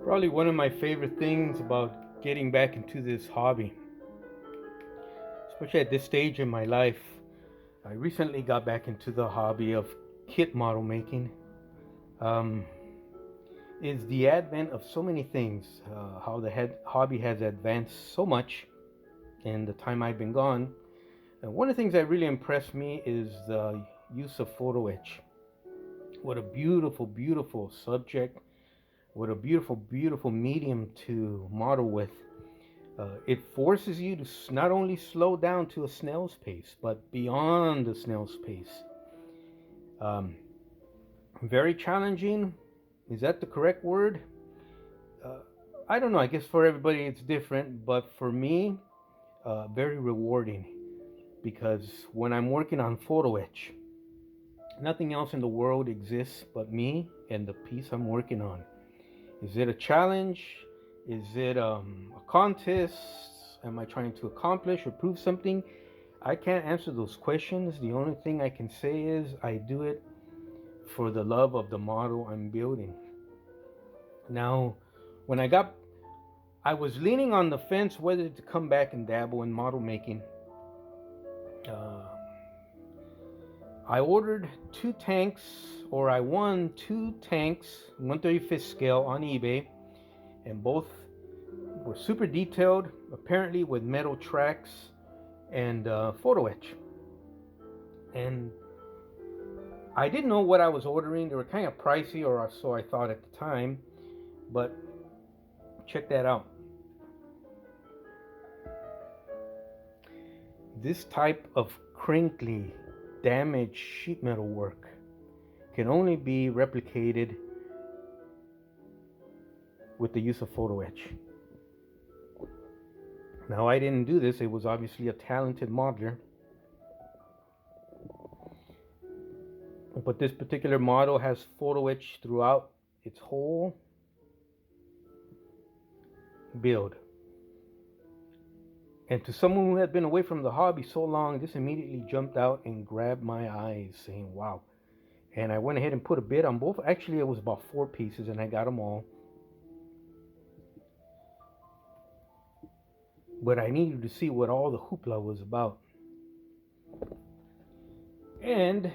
Probably one of my favorite things about getting back into this hobby, especially at this stage in my life. I recently got back into the hobby of kit model making. Um, is the advent of so many things, how the hobby has advanced so much in the time I've been gone. One of the things that really impressed me is the use of photo etch. What a beautiful, beautiful subject. What a beautiful, beautiful medium to model with. It forces you to not only slow down to a snail's pace, but beyond the snail's pace. Um, Very challenging. Is that the correct word? Uh, I don't know. I guess for everybody it's different, but for me, very rewarding because when I'm working on photo etch, nothing else in the world exists but me and the piece I'm working on. Is it a challenge? Is it a contest? Am I trying to accomplish or prove something? I can't answer those questions. The only thing I can say is I do it for the love of the model I'm building. Now, when I was leaning on the fence whether to come back and dabble in model making. Uh, I ordered two tanks, or I won two tanks, 1/35 scale on eBay, and both were super detailed, apparently with metal tracks and photo etch. And I didn't know what I was ordering. They were kind of pricey, or so I thought at the time. But check that out. This type of crinkly, damaged sheet metal work can only be replicated with the use of photo etch. Now, I didn't do this. It was obviously a talented modeler. But this particular model has photo etch throughout its whole build. And to someone who had been away from the hobby so long, this immediately jumped out and grabbed my eyes, saying, wow. And I went ahead and put a bid on both. Actually, it was about 4 pieces, and I got them all. But I needed to see what all the hoopla was about. And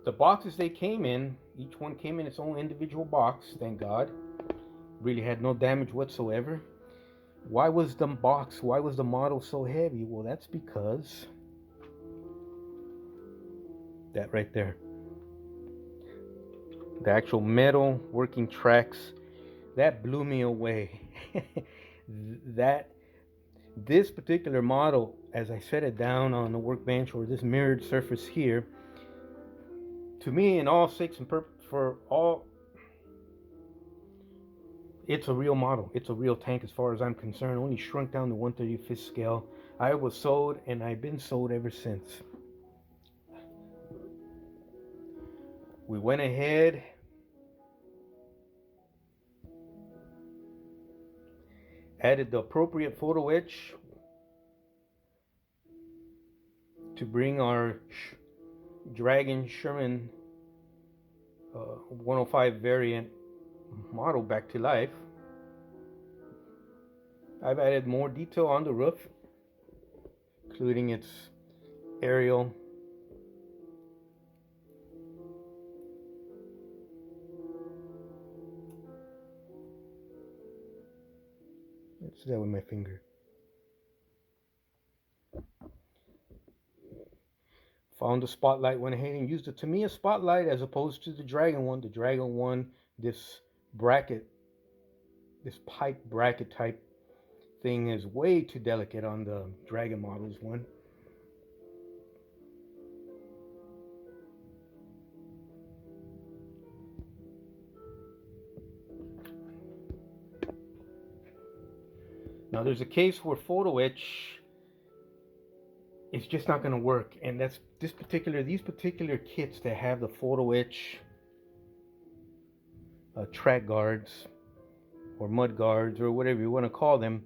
the boxes they came in, each one came in its own individual box, thank God. Really had no damage whatsoever. Why was the model so heavy? Well, that's because that right there. The actual metal working tracks, that blew me away. that This particular model, as I set it down on the workbench or this mirrored surface here, to me, in all six and for all, it's a real model. It's a real tank as far as I'm concerned. Only shrunk down to 1/35 scale. I was sold, and I've been sold ever since. We went ahead, added the appropriate photo etch to bring our Dragon Sherman 105 variant model back to life. I've added more detail on the roof, including its aerial. Let's do that with my finger. Found the spotlight, went ahead and used the Tamiya spotlight as opposed to the Dragon one. The Dragon one, this bracket, this pipe bracket type thing is way too delicate on the Dragon models one. Now there's a case where photo etch is just not going to work, and that's these particular kits that have the photo etch track guards or mud guards or whatever you want to call them.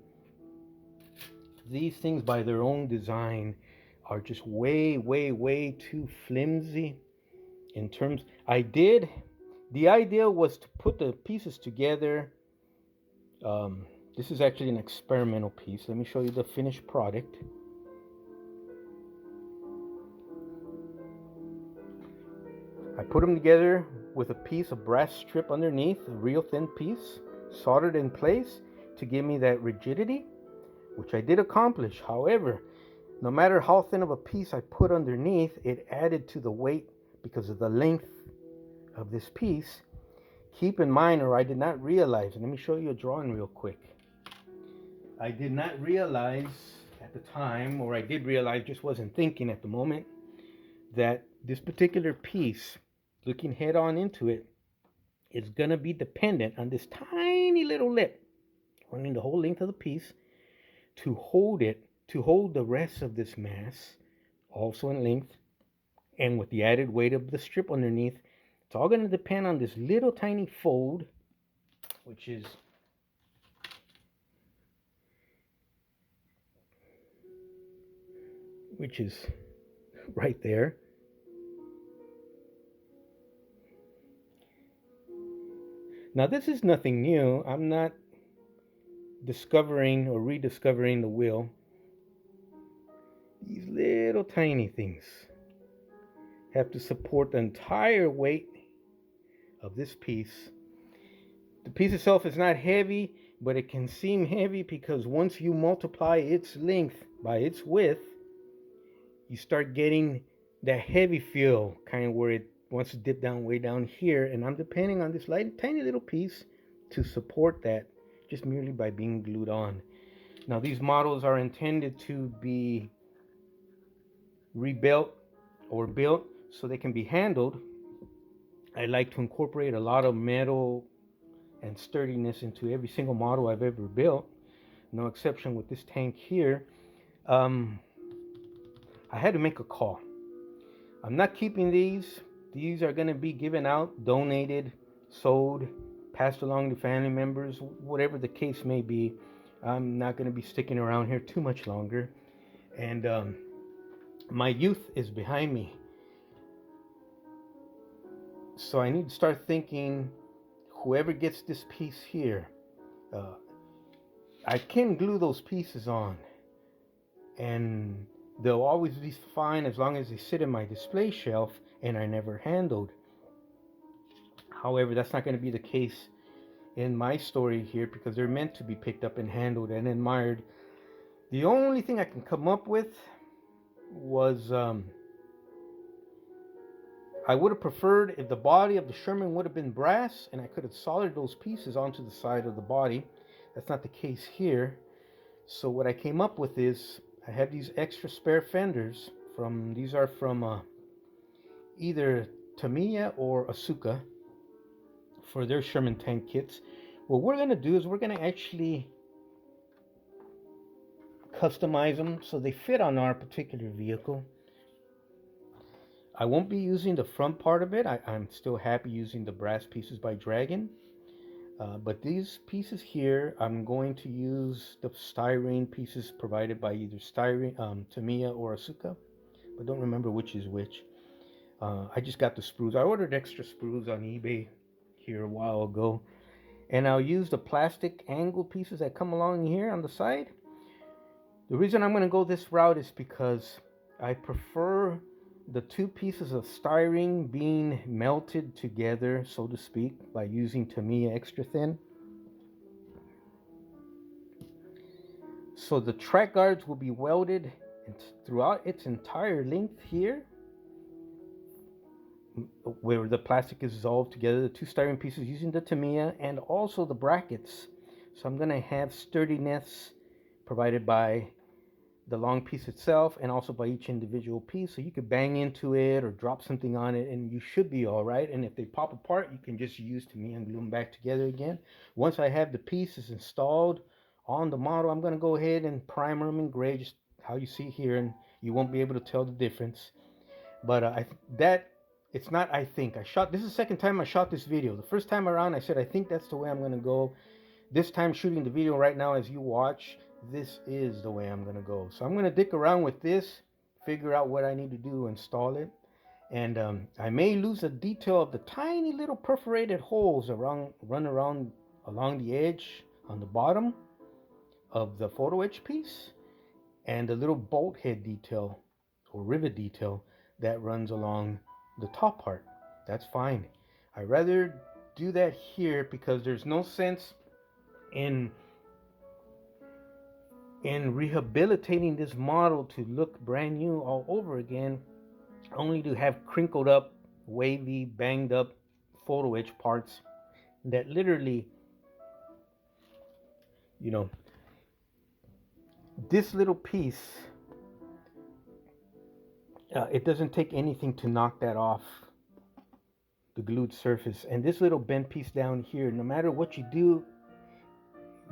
These things by their own design are just way, way, way too flimsy in terms. The idea was to put the pieces together Um, this is actually an experimental piece. Let me show you the finished product. I put them together with a piece of brass strip underneath, a real thin piece, soldered in place to give me that rigidity, which I did accomplish. However, no matter how thin of a piece I put underneath, it added to the weight because of the length of this piece. Keep in mind, or I did not realize, and let me show you a drawing real quick. I did not realize at the time, or I did realize, just wasn't thinking at the moment, that this particular piece, looking head on into it, is going to be dependent on this tiny little lip running the whole length of the piece to hold it, to hold the rest of this mass, also in length, and with the added weight of the strip underneath. It's all going to depend on this little tiny fold, which is right there. Now this is nothing new. I'm not discovering or rediscovering the wheel. These little tiny things have to support the entire weight of this piece. The piece itself is not heavy, but it can seem heavy because once you multiply its length by its width, you start getting that heavy feel, kind of where it wants to dip down way down here. And I'm depending on this light, tiny little piece to support that just merely by being glued on. Now these models are intended to be rebuilt or built so they can be handled. I like to incorporate a lot of metal and sturdiness into every single model I've ever built. No exception with this tank here. I had to make a call. I'm not keeping these. These are going to be given out, donated, sold, passed along to family members, whatever the case may be. I'm not going to be sticking around here too much longer. And my youth is behind me. So I need to start thinking, whoever gets this piece here, I can glue those pieces on. And they'll always be fine as long as they sit in my display shelf and are never handled. However, that's not going to be the case in my story here because they're meant to be picked up and handled and admired. The only thing I can come up with was I would have preferred if the body of the Sherman would have been brass and I could have soldered those pieces onto the side of the body. That's not the case here. So what I came up with is I had these extra spare fenders these are from either Tamiya or Asuka for their Sherman tank kits. What we're going to do is we're going to actually customize them so they fit on our particular vehicle. I won't be using the front part of it. I'm still happy using the brass pieces by Dragon. But these pieces here, I'm going to use the styrene pieces provided by either Tamiya or Asuka. But don't remember which is which. I just got the sprues. I ordered extra sprues on eBay here a while ago. And I'll use the plastic angle pieces that come along here on the side. The reason I'm going to go this route is because I prefer the two pieces of styrene being melted together, so to speak, by using Tamiya extra thin. So the track guards will be welded throughout its entire length here, where the plastic is dissolved together, the two styrene pieces using the Tamiya, and also the brackets. So I'm going to have sturdiness provided by the long piece itself and also by each individual piece, so you could bang into it or drop something on it and you should be all right. And if they pop apart, you can just use Tamiya and glue them back together again. Once I have the pieces installed on the model, I'm going to go ahead and primer them in gray, just how you see here, and you won't be able to tell the difference. But it's not, I think. This is the second time I shot this video. The first time around I said I think that's the way I'm going to go. This time shooting the video right now as you watch, this is the way I'm going to go. So I'm going to dick around with this, figure out what I need to do, install it. And I may lose a detail of the tiny little perforated holes run around along the edge on the bottom of the photo etch piece, and a little bolt head detail or rivet detail that runs along the top part. That's fine. I rather do that here because there's no sense in rehabilitating this model to look brand new all over again, only to have crinkled up, wavy, banged up photo etch parts that literally, you know, this little piece, it doesn't take anything to knock that off the glued surface. And this little bent piece down here, no matter what you do,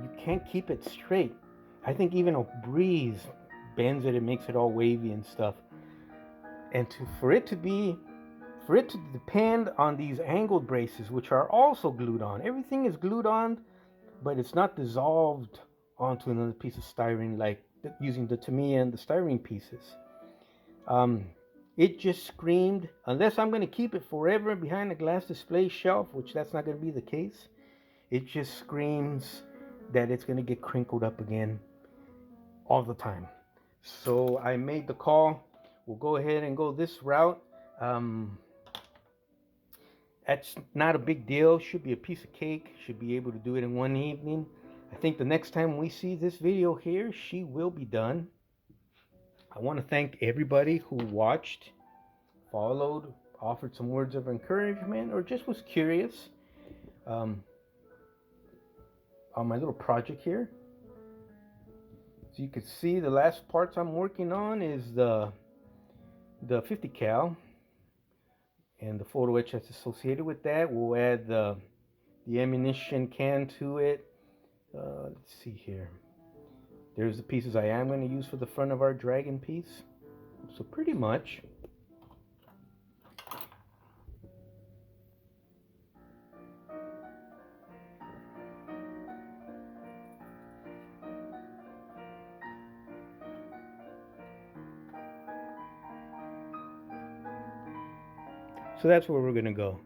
you can't keep it straight. I think even a breeze bends it and makes it all wavy and stuff. And for it to depend on these angled braces, which are also glued on. Everything is glued on, but it's not dissolved onto another piece of styrene like using the Tamiya and the styrene pieces. It just screamed, unless I'm going to keep it forever behind a glass display shelf, which that's not going to be the case, it just screams that it's going to get crinkled up again all the time. So I made the call. We'll go ahead and go this route. That's not a big deal. Should be a piece of cake. Should be able to do it in one evening. I think the next time we see this video here, she will be done. I want to thank everybody who watched, followed, offered some words of encouragement, or just was curious on my little project here. So you can see the last parts I'm working on is the 50 cal and the photo etch that's associated with that. We'll add the ammunition can to it. Let's see here. There's the pieces I am going to use for the front of our dragon piece. So pretty much. So that's where we're going to go.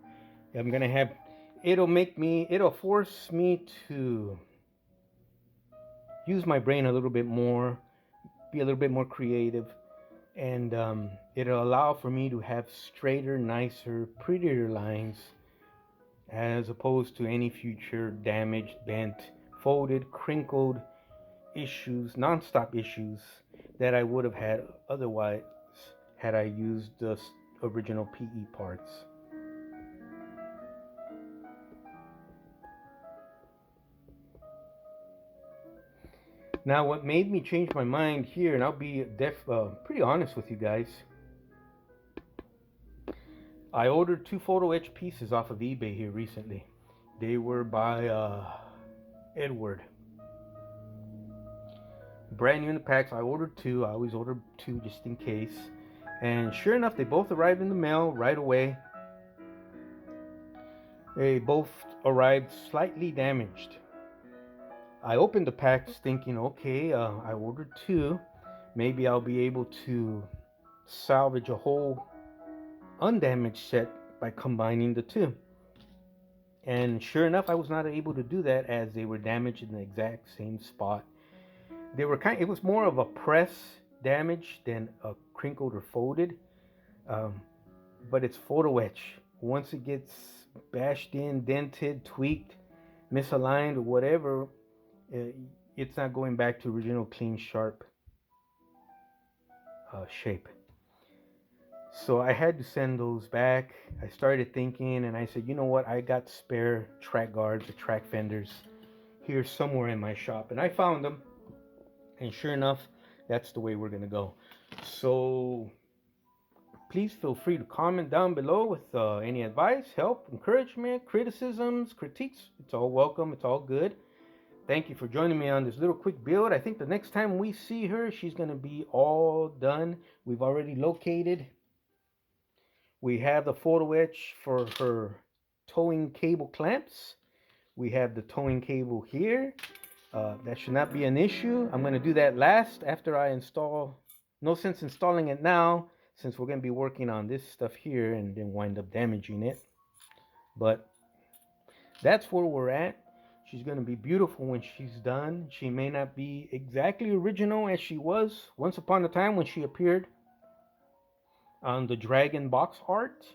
I'm going to have, it'll force me to use my brain a little bit more, be a little bit more creative, and it'll allow for me to have straighter, nicer, prettier lines as opposed to any future damaged, bent, folded, crinkled issues, non-stop issues that I would have had otherwise had I used the original PE parts. Now, what made me change my mind here, and I'll be pretty honest with you guys, I ordered 2 photo etch pieces off of eBay here recently. They were by Edward. Brand new in the packs. I ordered 2. I always order 2 just in case. And sure enough, they both arrived in the mail right away. They both arrived slightly damaged. I opened the packs thinking, okay, I ordered 2. Maybe I'll be able to salvage a whole undamaged set by combining the 2. And sure enough, I was not able to do that as they were damaged in the exact same spot. They were it was more of a press damage than a crinkled or folded. But it's photo etch. Once it gets bashed in, dented, tweaked, misaligned, or whatever, it's not going back to original clean, sharp shape. So I had to send those back. I started thinking, and I said, you know what? I got spare track guards or track fenders here somewhere in my shop, and I found them. And sure enough, that's the way we're gonna go. So please feel free to comment down below with any advice, help, encouragement, criticisms, critiques. It's all welcome. It's all good. Thank you for joining me on this little quick build. I think the next time we see her, she's going to be all done. We've already located. We have the photo etch for her towing cable clamps. We have the towing cable here. That should not be an issue. I'm going to do that last after I install. No sense installing it now, since we're going to be working on this stuff here and then wind up damaging it. But that's where we're at. She's going to be beautiful when she's done. She may not be exactly original as she was once upon a time when she appeared on the dragon box art,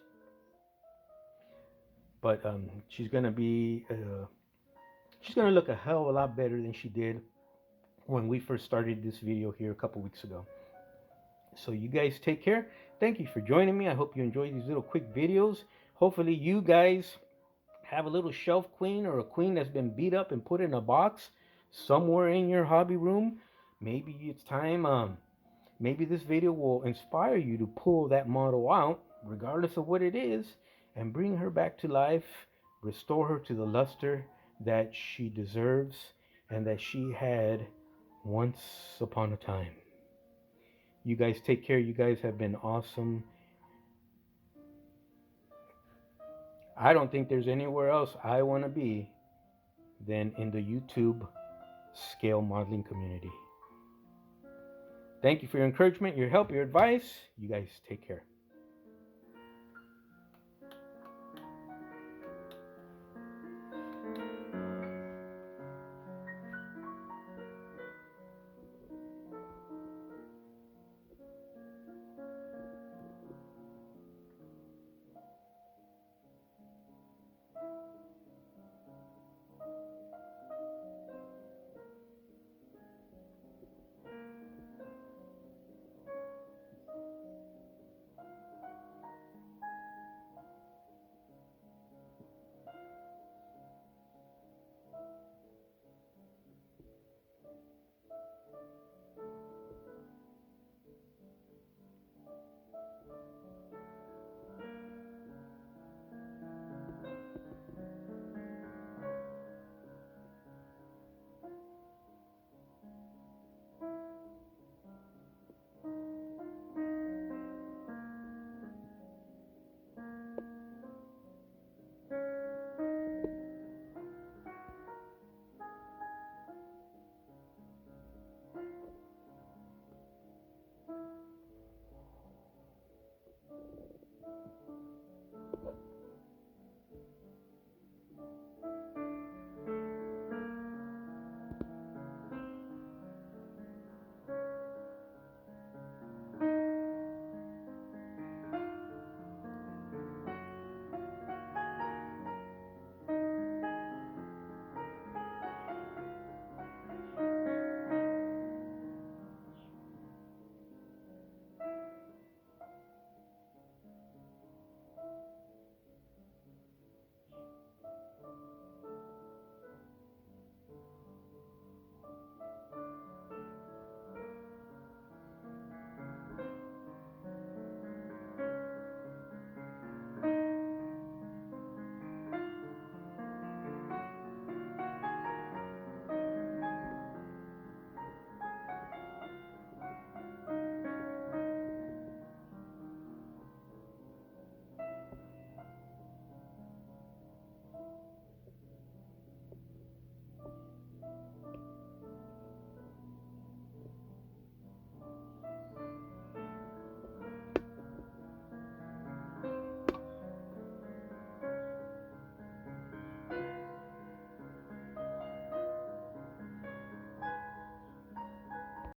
but she's going to be she's going to look a hell of a lot better than she did when we first started this video here a couple weeks ago. So you guys take care. Thank you for joining me. I hope you enjoyed these little quick videos. Hopefully you guys have a little shelf queen or a queen that's been beat up and put in a box somewhere in your hobby room. Maybe it's time, maybe this video will inspire you to pull that model out, regardless of what it is, and bring her back to life, restore her to the luster that she deserves and that she had once upon a time. You guys take care. You guys have been awesome. I don't think there's anywhere else I want to be than in the YouTube scale modeling community. Thank you for your encouragement, your help, your advice. You guys take care.